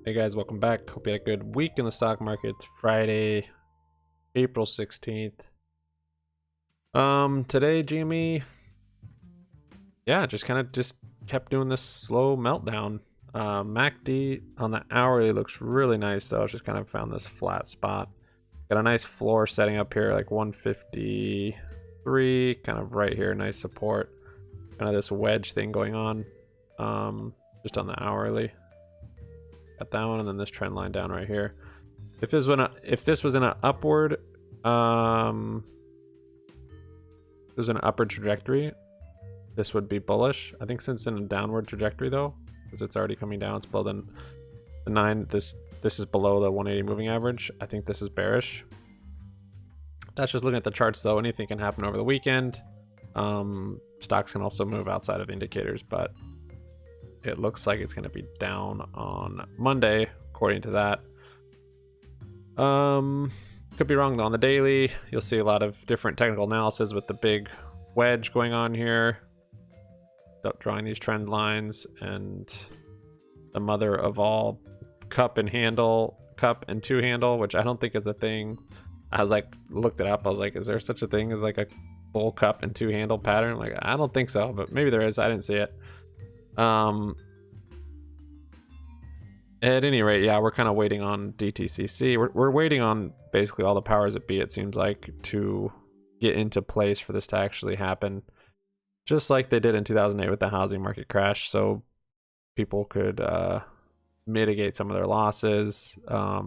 Hey guys, welcome back. Hope you had a good week in the stock market. It's Friday, April 16th. Today GME, yeah, just kept doing this slow meltdown. MACD on the hourly looks really nice though. It's just kind of found this flat spot. Got a nice floor setting up here, like 153, kind of right here, nice support. Kind of this wedge thing going on, just on the hourly. Got that one, and then this trend line down right here. If this was in an upward, it was in an upward trajectory, this would be bullish. I think since in a downward trajectory though, because it's already coming down, it's below the 9. This is below the 180 moving average. I think this is bearish. That's just looking at the charts though. Anything can happen over the weekend. Stocks can also move outside of indicators, but it looks like it's going to be down on Monday, according to that. Could be wrong though. On the daily, you'll see a lot of different technical analysis with the big wedge going on here, drawing these trend lines, and the mother of all cup and two handle, which I don't think is a thing. I was like, looked it up. I was like, is there such a thing as like a bull cup and two handle pattern? Like, I don't think so, but maybe there is. I didn't see it. At any rate, yeah, we're kind of waiting on DTCC. We're waiting on basically all the powers that be, it seems like, to get into place for this to actually happen, just like they did in 2008 with the housing market crash, so people could mitigate some of their losses. I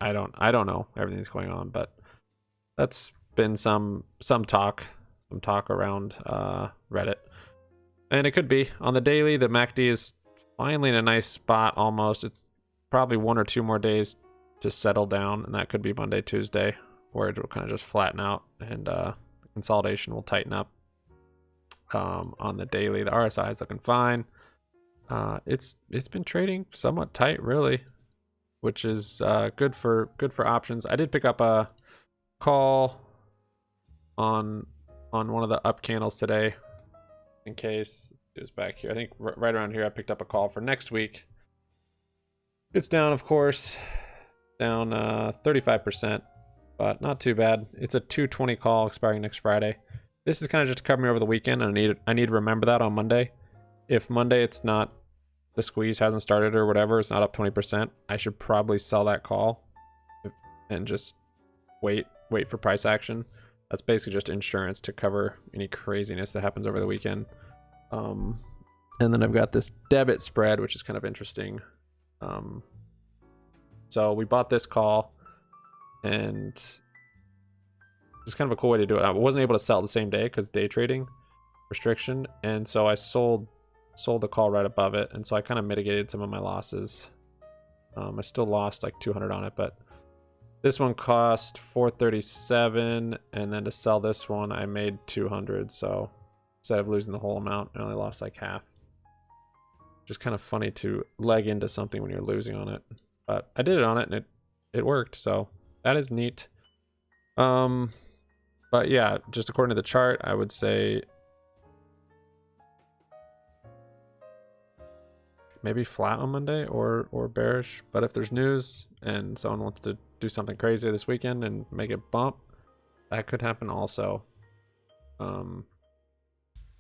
don't know everything that's going on, but that's been some talk around Reddit. And it could be. On the daily, the MACD is finally in a nice spot almost. It's probably 1 or 2 more days to settle down, and that could be Monday, Tuesday, where it will kind of just flatten out, and the consolidation will tighten up. On the daily, the RSI is looking fine. It's been trading somewhat tight, really, which is good for options. I did pick up a call on one of the up candles today, in case it was back here. I think right around here I picked up a call for next week. It's down, of course, down 35%, but not too bad. It's a 220 call expiring next Friday. This is kind of just to cover me over the weekend, and I need to remember that on Monday. If Monday it's not, the squeeze hasn't started or whatever, it's not up 20%, I should probably sell that call and just wait for price action. That's basically just insurance to cover any craziness that happens over the weekend. And then I've got this debit spread, which is kind of interesting. So we bought this call, and it's kind of a cool way to do it. I wasn't able to sell it the same day because day trading restriction, and so I sold the call right above it, and so I kind of mitigated some of my losses. I still lost like 200 on it, but this one cost 437, and then to sell this one I made 200. So instead of losing the whole amount, I only lost like half. Just kind of funny to leg into something when you're losing on it, but I did it on it, and it worked, so that is neat. But yeah, just according to the chart, I would say maybe flat on Monday or bearish. But if there's news and someone wants to do something crazy this weekend and make it bump, that could happen also.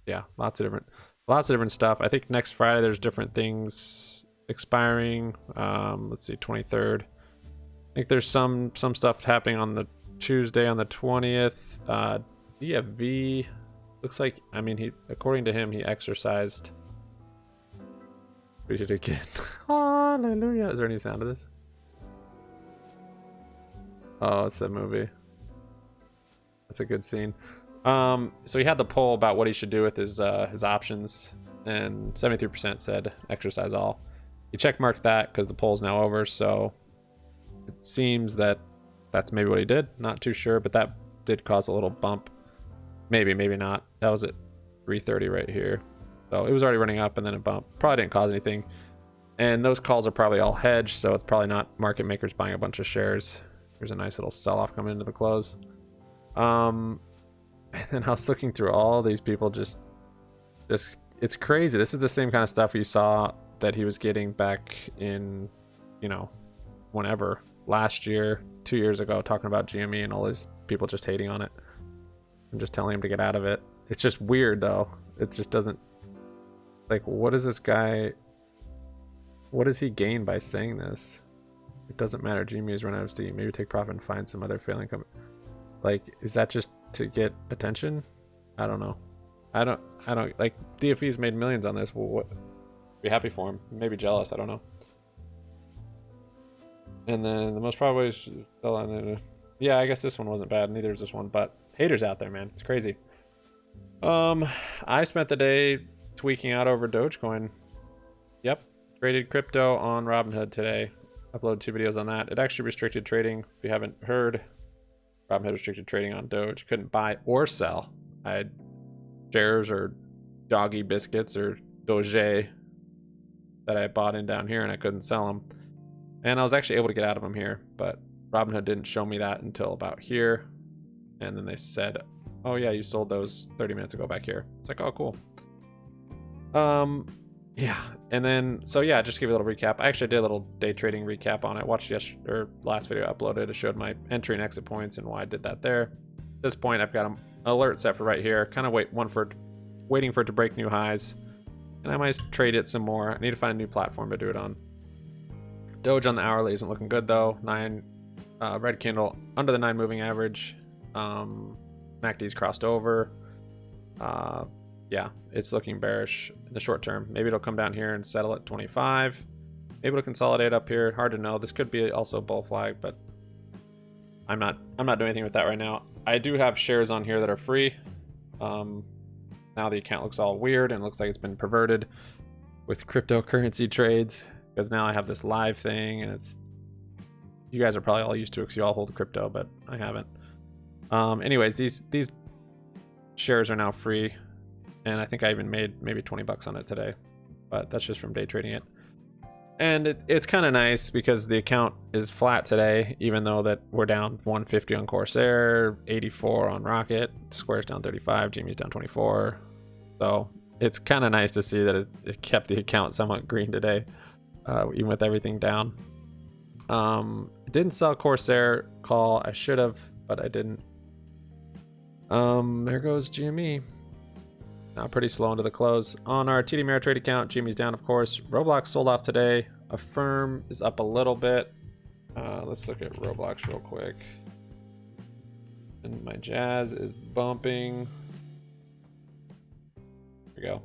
Yeah, lots of different stuff. I think next Friday there's different things expiring. Let's see, 23rd. I think there's some stuff happening on the Tuesday on the 20th. DFV looks like, I mean, according to him, he exercised. Read it again. Hallelujah. Is there any sound of this? Oh, it's that movie. That's a good scene. So he had the poll about what he should do with his options, and 73% said exercise all. He checkmarked that because the poll's now over, so it seems that that's maybe what he did. Not too sure, but that did cause a little bump. Maybe not. That was at 330 right here. So it was already running up and then a bump. Probably didn't cause anything. And those calls are probably all hedged, so it's probably not market makers buying a bunch of shares. There's a nice little sell-off coming into the close. And then I was looking through all these people just it's crazy. This is the same kind of stuff you saw that he was getting back in, you know, whenever, last year, 2 years ago, talking about GME and all these people just hating on it. I'm just telling him to get out of it. It's just weird though. It just doesn't, like, what is this guy, what does he gain by saying this? It doesn't matter. GME is run out of steam. Maybe take profit and find some other failing company. Like, is that just to get attention? I don't know. I don't like, DFE's made millions on this. Well, what? Be happy for him. Maybe jealous. I don't know. And then the most probably is still on it. Yeah, I guess this one wasn't bad. Neither is this one, but haters out there, man. It's crazy. I spent the day tweaking out over Dogecoin. Yep. Traded crypto on Robinhood today. Uploaded 2 videos on that. It actually restricted trading. If you haven't heard, Robinhood restricted trading on Doge. Couldn't buy or sell. I had shares or doggy biscuits or Doge that I bought in down here and I couldn't sell them. And I was actually able to get out of them here, but Robinhood didn't show me that until about here. And then they said, oh yeah, you sold those 30 minutes ago back here. It's like, oh, cool. Yeah. And then, so yeah, just to give you a little recap. I actually did a little day trading recap on it. Watched last video I uploaded. It showed my entry and exit points and why I did that there. At this point, I've got an alert set for right here. Kind of waiting for it to break new highs. And I might trade it some more. I need to find a new platform to do it on. Doge on the hourly isn't looking good though. 9 red candle under the 9 moving average. MACD's crossed over. Yeah, it's looking bearish in the short term. Maybe it'll come down here and settle at 25. Maybe it'll consolidate up here. Hard to know. This could be also a bull flag, but I'm not doing anything with that right now. I do have shares on here that are free. Now the account looks all weird and looks like it's been perverted with cryptocurrency trades, because now I have this live thing and it's, you guys are probably all used to it because you all hold crypto, but I haven't. Anyways, these shares are now free, and I think I even made maybe 20 bucks on it today, but that's just from day trading it. And it's kind of nice because the account is flat today, even though that we're down 150 on Corsair, 84 on Rocket, Square's down 35, GME's down 24. So it's kind of nice to see that it kept the account somewhat green today, even with everything down. Didn't sell Corsair call. I should have, but I didn't. There goes GME. Now pretty slow into the close. On our TD Ameritrade account, GME's down, of course. Roblox sold off today. Affirm is up a little bit. Let's look at Roblox real quick. And my Jazz is bumping. There we go.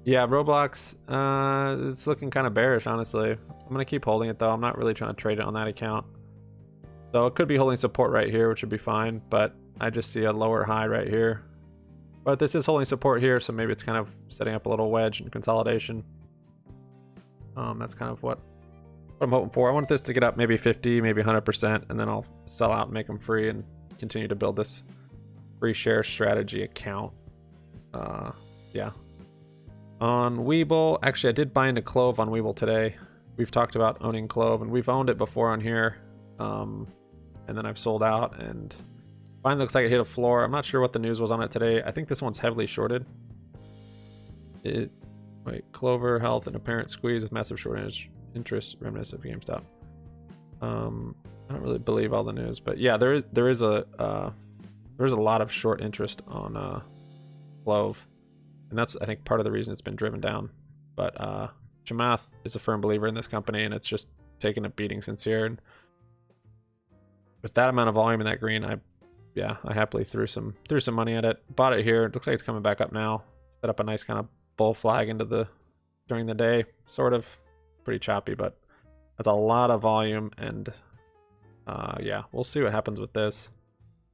Yeah, Roblox, it's looking kind of bearish, honestly. I'm going to keep holding it, though. I'm not really trying to trade it on that account. So it could be holding support right here, which would be fine. But I just see a lower high right here. But this is holding support here, so maybe it's kind of setting up a little wedge and consolidation. That's kind of what I'm hoping for. I want this to get up maybe 50, maybe 100%, and then I'll sell out and make them free and continue to build this free share strategy account. Yeah. On Webull, actually I did buy into CLOV on Webull today. We've talked about owning CLOV, and we've owned it before on here. And then I've sold out, and finally looks like it hit a floor. I'm not sure what the news was on it today. I think this one's heavily shorted. Clover Health and apparent squeeze with massive short interest reminiscent of GameStop. I don't really believe all the news, but yeah, there is a lot of short interest on CLOV, and that's, I think, part of the reason it's been driven down. But Chamath is a firm believer in this company, and it's just taken a beating since here. And with that amount of volume in that green, I happily threw some money at it. Bought it here. It looks like it's coming back up now. Set up a nice kind of bull flag during the day, sort of. Pretty choppy, but that's a lot of volume, and yeah, we'll see what happens with this.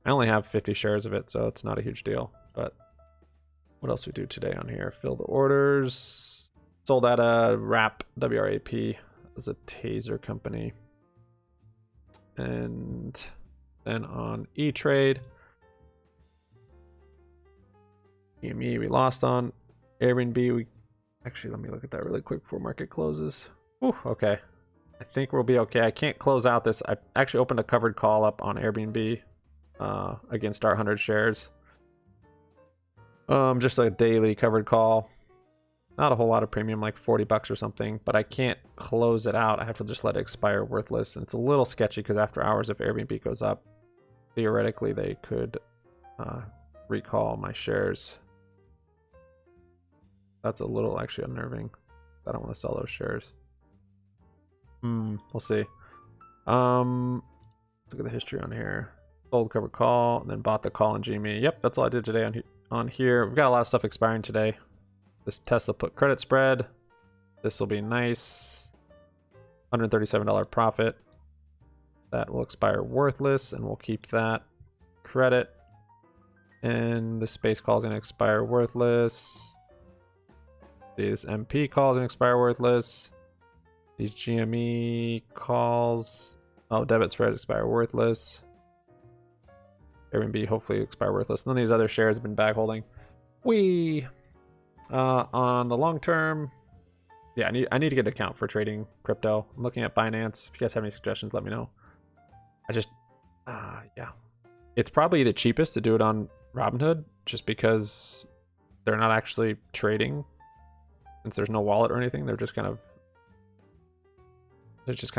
I only have 50 shares of it, so it's not a huge deal. But what else we do today on here? Fill the orders. Sold out a WRAP, WRAP, as a taser company. And then on E-Trade, GME we lost on. Airbnb, actually, let me look at that really quick before market closes. Ooh, okay. I think we'll be okay. I can't close out this. I actually opened a covered call up on Airbnb against our 100 shares. Just a daily covered call. not a whole lot of premium, like 40 bucks or something, but I can't close it out. I have to just let it expire worthless. And it's a little sketchy because after hours, if Airbnb goes up, theoretically they could recall my shares. That's a little actually unnerving. I don't want to sell those shares. We'll see. Look at the history on here. Sold covered call and then bought the call in GME. Yep, that's all I did today on here. We've got a lot of stuff expiring today. This Tesla put credit spread. This will be nice. $137 profit. That will expire worthless, and we'll keep that. Credit. And the space call is going to expire worthless. This MP call is going to expire worthless. These GME calls. Oh, debit spread expire worthless. Airbnb hopefully expire worthless. None of these other shares have been bag holding. On the long term, yeah, I need to get an account for trading crypto. I'm looking at Binance. If you guys have any suggestions, let me know. Yeah, it's probably the cheapest to do it on Robinhood, just because they're not actually trading, since there's no wallet or anything. They're just kind of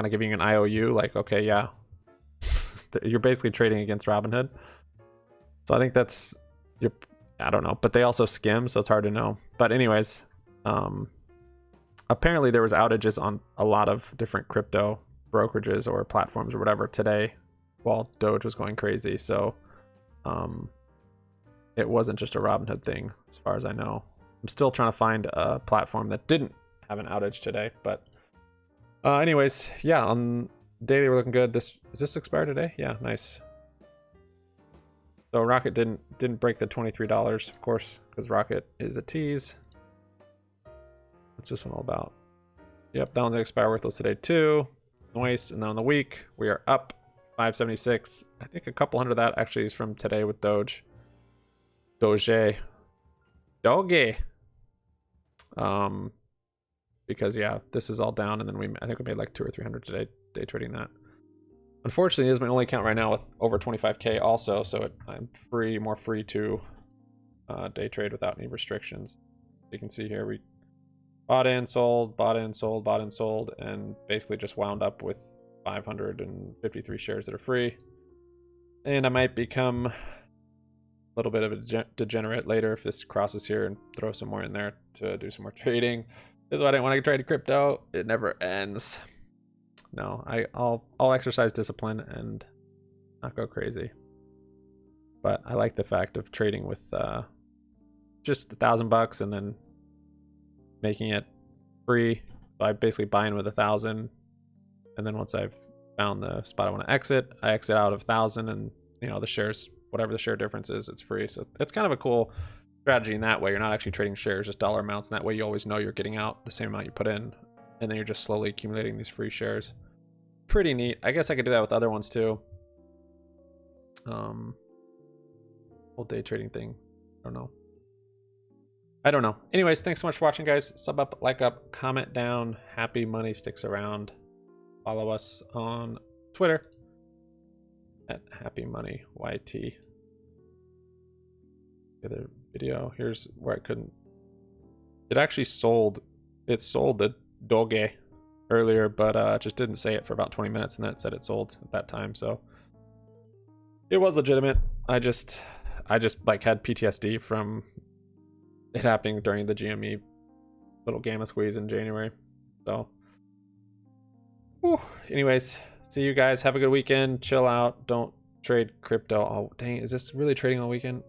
giving you an IOU, like, okay, yeah, you're basically trading against Robinhood. So I think that's I don't know, but they also skim, so it's hard to know. But anyways, apparently there was outages on a lot of different crypto brokerages or platforms or whatever today while Doge was going crazy. So it wasn't just a Robinhood thing, as far as I know. I'm still trying to find a platform that didn't have an outage today. But anyways, yeah, on daily we're looking good. Is this expired today? Yeah, nice. So Rocket didn't break the $23, of course, because Rocket is a tease. What's this one all about? Yep, that one's gonna expire worthless today too. Nice. And then on the week, we are up 576. I think a couple hundred of that actually is from today with Doge. Doge. Because yeah, this is all down, and then I think we made like 200 or 300 today day trading that. Unfortunately, this is my only account right now with over 25K also, so I'm more free to day trade without any restrictions. You can see here we bought in, sold, bought in, sold, bought in, sold, and basically just wound up with 553 shares that are free. And I might become a little bit of a degenerate later if this crosses here and throw some more in there to do some more trading. This is why I didn't want to trade crypto. It never ends. No, I'll exercise discipline and not go crazy. But I like the fact of trading with just $1,000 and then making it free. So I basically buy in with 1,000, and then once I've found the spot I want to exit, I exit out of 1,000, and the shares, whatever the share difference is, it's free. So it's kind of a cool strategy in that way. You're not actually trading shares, just dollar amounts, and that way you always know you're getting out the same amount you put in. And then you're just slowly accumulating these free shares. Pretty neat. I guess I could do that with other ones too. Whole day trading thing. I don't know. Anyways, thanks so much for watching, guys. Sub up, like up, comment down. Happy money sticks around. Follow us on Twitter at Happy Money YT. The other video. Here's where I couldn't. It actually sold. It sold the Doge earlier, but just didn't say it for about 20 minutes, and then it said it sold at that time. So it was legitimate. I just like had PTSD from it happening during the GME little gamma squeeze in January. So anyways, see you guys. Have a good weekend. Chill out. Don't trade crypto. Oh dang, is this really trading all weekend?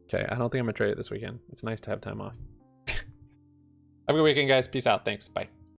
Okay, I don't think I'm gonna trade it this weekend. It's nice to have time off. Have a good weekend, guys. Peace out. Thanks. Bye.